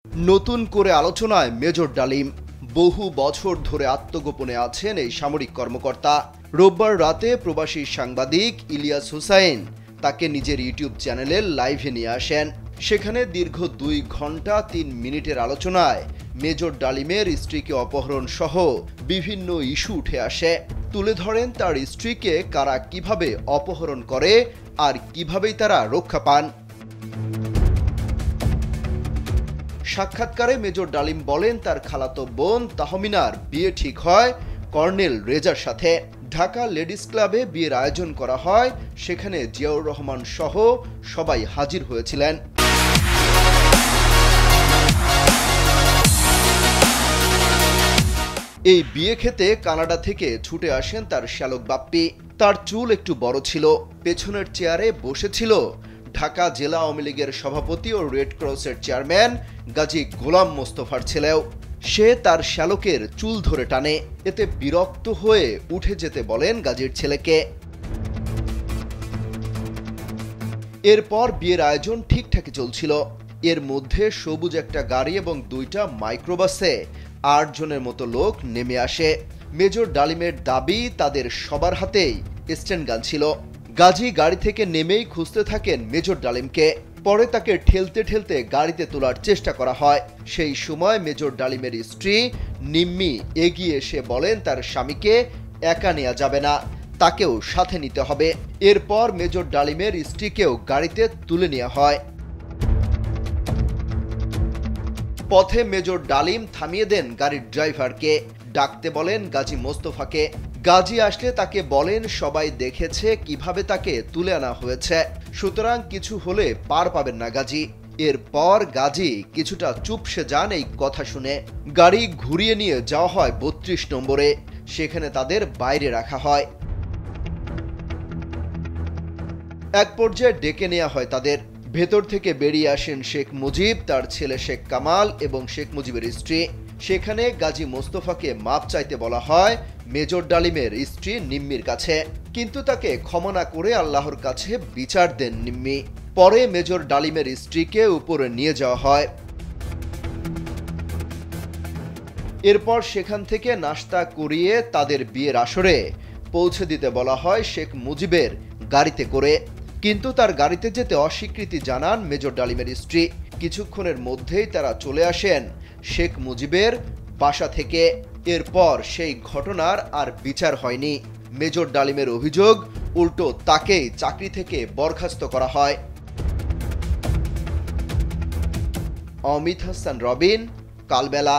নতুন করে আলোচনায় মেজর ডালিম। বহু বছর ধরে আত্মগোপনে আছেন এই সামরিক কর্মকর্তা। রোববার রাতে প্রবাসী সাংবাদিক ইলিয়াস হুসাইন তাকে নিজের ইউটিউব চ্যানেলে লাইভে নিয়ে আসেন। সেখানে দীর্ঘ 2 ঘন্টা 3 মিনিটের আলোচনায় মেজর ডালিমের স্ত্রীকে অপহরণ সহ বিভিন্ন ইস্যু উঠে আসে। তুলে ধরেন তার স্ত্রীকে কারা কিভাবে অপহরণ করে আর কিভাবেই তারা রক্ষা পান। সাক্ষাৎকারে মেজর ডালিম বলেন তার খালাতো বোন তাহমিনার বিয়ে ঠিক হয় কর্নেল রেজার সাথে। ঢাকা লেডিস ক্লাবে বিয়ের আয়োজন করা হয়, সেখানে জিয়াউর রহমান সহ সবাই হাজির হয়েছিলেন। এই বিয়ে খেতে কানাডা থেকে ছুটে আসেন তার শ্যালক বাপ্পি। তার চুল একটু বড় ছিল, পেছনের চেয়ারে বসেছিল ঢাকা জেলা আওয়ামী লীগের সভাপতি ও রেড ক্রসের চেয়ারম্যান গাজী গোলাম মোস্তফার ছেলেও। সে তার শ্যালকের চুল ধরে টানে, এতে বিরক্ত হয়ে উঠে যেতে বলেন গাজীর ছেলেকে। এরপর বিয়ের আয়োজন ঠিকঠাকই চলছিল। এর মধ্যে সবুজ একটা গাড়ি এবং 2টা মাইক্রোবাসে 8 জনের মতো লোক নেমে আসে। মেজর ডালিমের দাবি তাদের সবার হাতেই স্ট্যান্ড গান ছিল। গাজী গাড়ি থেকে নেমেই খুঁজতে থাকেন মেজর ডালিমকে। পরে তাকে ঠেলতে ঠেলতে গাড়িতে তোলার চেষ্টা করা হয়। সেই সময় মেজর ডালিমের স্ত্রী নিম্মি এগিয়ে এসে বলেন তার স্বামীকে একা নেওয়া যাবে না, তাকেও সাথে নিতে হবে। এরপর মেজর ডালিমের স্ত্রীকেও গাড়িতে তুলে নেওয়া হয়। পথে মেজর ডালিম থামিয়ে দেন গাড়ির ড্রাইভারকে, ডাকতে বলেন গাজী মোস্তফাকে। গাজী আসলে তাকে বলেন সবাই দেখেছে কিভাবে তাকে তুলে আনা হয়েছে, সুতরাং কিছু হলে পার পাবেন না গাজী। এরপর গাজী কিছুটা চুপসে যান এই কথা শুনে। গাড়ি ঘুরিয়ে নিয়ে যাওয়া হয় 32 নম্বরে, সেখানে তাদের বাইরে রাখা হয়। এক পর্যায়ে ডেকে নেওয়া হয় তাদের। ভেতর থেকে বেরিয়ে আসেন শেখ মুজিব, তার ছেলে শেখ কামাল এবং শেখ মুজিবের স্ত্রী। সেখানে গাজী মোস্তফাকে মাপ চাইতে বলা হয় মেজর ডালিমের স্ত্রী নিম্মির কাছে, কিন্তু তাকে ক্ষমা না করে আল্লাহর কাছে বিচার দেন নিম্মি। পরে মেজর ডালিমের স্ত্রীকে উপরে নিয়ে যাওয়া হয়। এরপর সেখান থেকে নাস্তা করিয়ে তাদের বিয়ের আসরে পৌঁছে দিতে বলা হয় শেখ মুজিবের গাড়িতে করে, কিন্তু তার গাড়িতে যেতে অস্বীকৃতি জানান মেজর ডালিমের স্ত্রী। কিছুক্ষণের মধ্যেই তারা চলে আসেন শেখ মুজিবের বাসা থেকে। এরপর সেই ঘটনার আর বিচার হয়নি। মেজর ডালিমের অভিযোগ, উল্টো তাকেই চাকরি থেকে বরখাস্ত করা হয়। অমিত হাসান রবিন, কালবেলা।